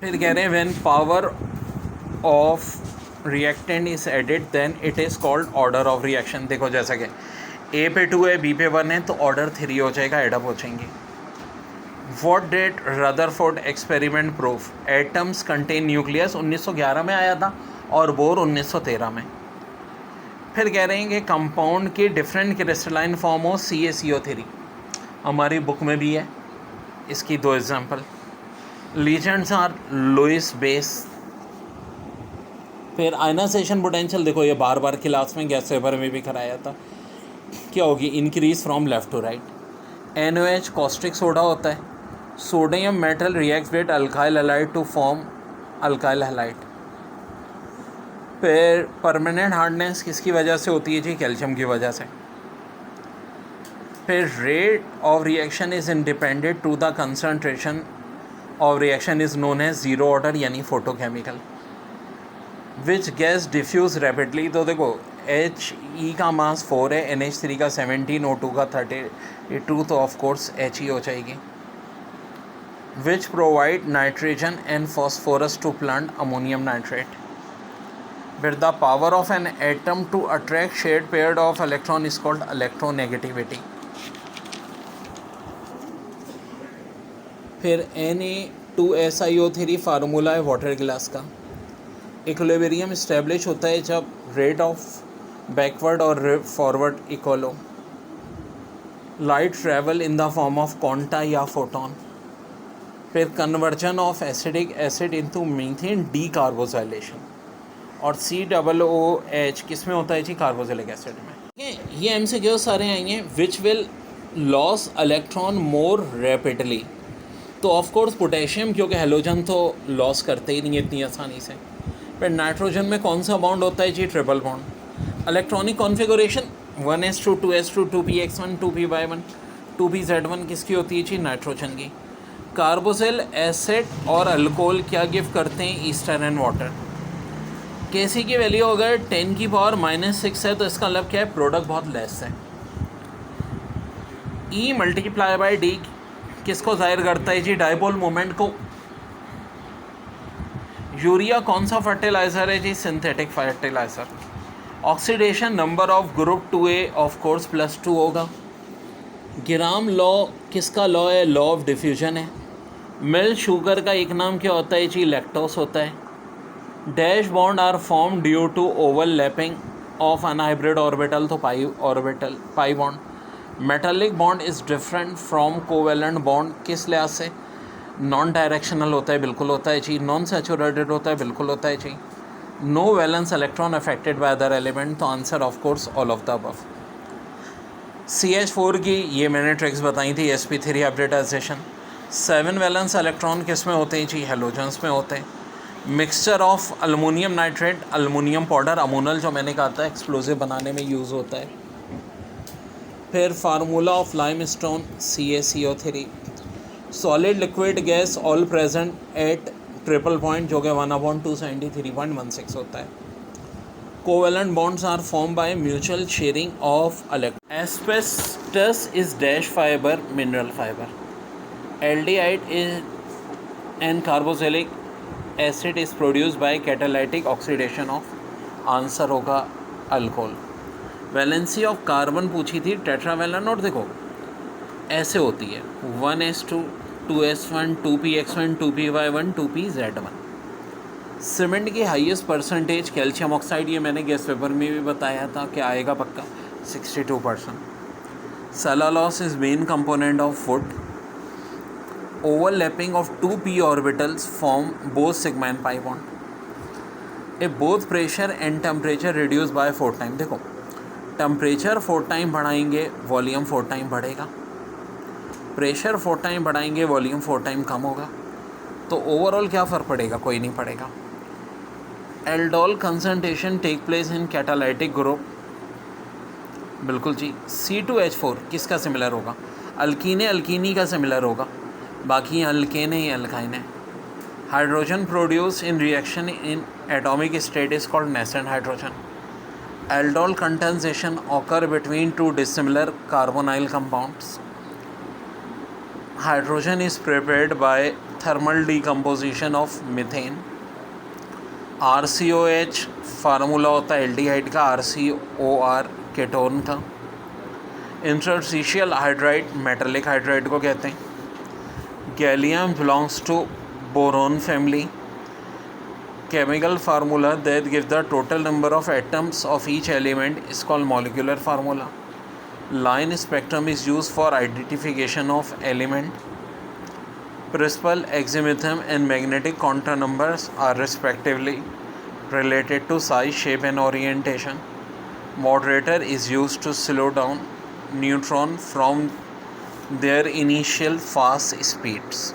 फिर कह रहे हैं when power of reactant is added then it is called order of reaction. देखो जैसा कि ए पे 2 है, बी पे 1 है, तो ऑर्डर 3 हो जाएगा, एडअप हो जाएंगे। What did Rutherford experiment proof atoms contain nucleus 1911 में आया था और बोर 1913 में। फिर कह रहे हैं कि कंपाउंड की डिफरेंट क्रिस्टलाइन फॉर्म हो CaCO3, हमारी बुक में भी है, इसकी 2 example. Ligands are Lewis bases. फिर आयनाइजेशन पोटेंशियल, देखो ये बार बार क्लास में गैस पेपर में भी कराया था, क्या होगी, increase from left to right. NaOH caustic soda होता है। Sodium metal reacts with alkyl halide to form alkyl halide. फिर परमानेंट हार्डनेस किसकी वजह से होती है जी, कैल्शियम की वजह से। फिर rate of reaction is independent to the concentration of reaction is known as zero order यानी photochemical. Which gas diffuse rapidly, तो देखो He का मास 4 है, NH3 का 17, O2 का 32, तो ऑफ कोर्स He हो जाएगी। Which provide nitrogen and phosphorus to plant ammonium nitrate. फिर the power of an atom to attract shared paired of electron is called electronegativity. फिर Na2SiO3 फार्मूला है वाटर ग्लास का। Equilibrium establish होता है जब rate of backward और forward equal हो। Light travel in the form of quanta या photon. फिर conversion of acidic acid into methane decarboxylation. और COOH किस में होता है जी, कार्बोक्सिलिक एसिड में। ये MCQ सारे आएंगे। Which will loss electron more rapidly, तो ऑफ कोर्स पोटेशियम, क्योंकि हेलोजन तो लॉस करते ही नहीं इतनी आसानी से। फिर नाइट्रोजन में कौन सा बॉन्ड होता है जी, triple bond. Electronic configuration 1s2 2s2 2px1 2py1 2pz1 किसकी होती है जी, नाइट्रोजन की। कार्बोक्सिल एसिड और अल्कोहल क्या गिव करते हैं, ईस्टर एंड वाटर। Kc की वैल्यू अगर 10⁻⁻6 है तो इसका मतलब क्या है, प्रोडक्ट बहुत लेस है। E मल्टीप्लाई बाई डी किसको जाहिर करता है जी, डाइपोल मोमेंट को। यूरिया कौन सा फर्टिलाइज़र है जी, synthetic fertilizer. Oxidation number of group 2A of course +2 होगा। ग्राम लॉ किसका लॉ है, लॉ ऑफ डिफ्यूजन है। मिल्क शुगर का एक नाम क्या होता है जी, लैक्टोस होता है। Dash bond are form due to overlapping of unhybrid orbital, तो pi bond. Metallic bond is different from covalent bond किस लिहाज से, नॉन डायरेक्शनल होता है, बिल्कुल होता है जी। नॉन सैचुरेटेड होता है, बिल्कुल होता है जी। No valence electron affected by other element, तो answer of course all of the above. CH4 की ये मैंने ट्रिक्स बताई थी, sp3 हाइब्रिडाइजेशन। 7 वैलेंस इलेक्ट्रॉन किस में होते हैं जी, हेलोजन्स में होते हैं। Mixture of aluminium nitrate, aluminium powder, ammonal जो मैंने कहा था एक्सप्लोजिव बनाने में यूज़ होता है। फिर formula of limestone CaCO3। Solid liquid gas all present at triple point जो कि 1/273.16 होता है। Covalent bonds are form by mutual sharing of electron. Asbestos is dash fibre, mineral fibre. Aldehyde is an carboxylic acid is produce by catalytic oxidation of, answer होगा alcohol. Valency of carbon पूछी थी, tetravalent, और देखो ऐसे होती है 1s2 2s1 2px1 2py1 2pz1। Cement की highest percentage calcium oxide, ये मैंने गैस पेपर में भी बताया था कि आएगा पक्का, 62%। Cellulose is main component of wood. Overlapping of 2p orbitals form both sigma and pi bond. A both pressure and temperature reduce by 4 time. देखो टेम्परेचर 4 टाइम बढ़ाएंगे, वॉल्यूम 4 टाइम बढ़ेगा। प्रेशर 4 टाइम बढ़ाएंगे, वॉल्यूम 4 टाइम कम होगा। तो overall क्या फ़र्क पड़ेगा, कोई नहीं पड़ेगा। Aldol concentration take place in catalytic group, बिल्कुल जी। C2H4 किसका सिमिलर होगा, अल्कीने अल्कीनी का सिमिलर होगा, बाकी अल्केन है, अल्काइन है। Hydrogen produce in reaction in atomic state is called nascent hydrogen. Aldol condensation occur between 2 dissimilar carbonyl compounds. Hydrogen is prepared by thermal decomposition of methane. RCOH formula होता है aldehyde का, RCOR ketone का. Interstitial hydride metallic hydride को कहते हैं. Gallium belongs to boron family. Chemical formula that gives the total number of atoms of each element is called molecular formula. Line spectrum is used for identification of element. Principal, azimuthum and magnetic contour numbers are respectively related to size, shape and orientation. Moderator is used to slow down neutron from their initial fast speeds.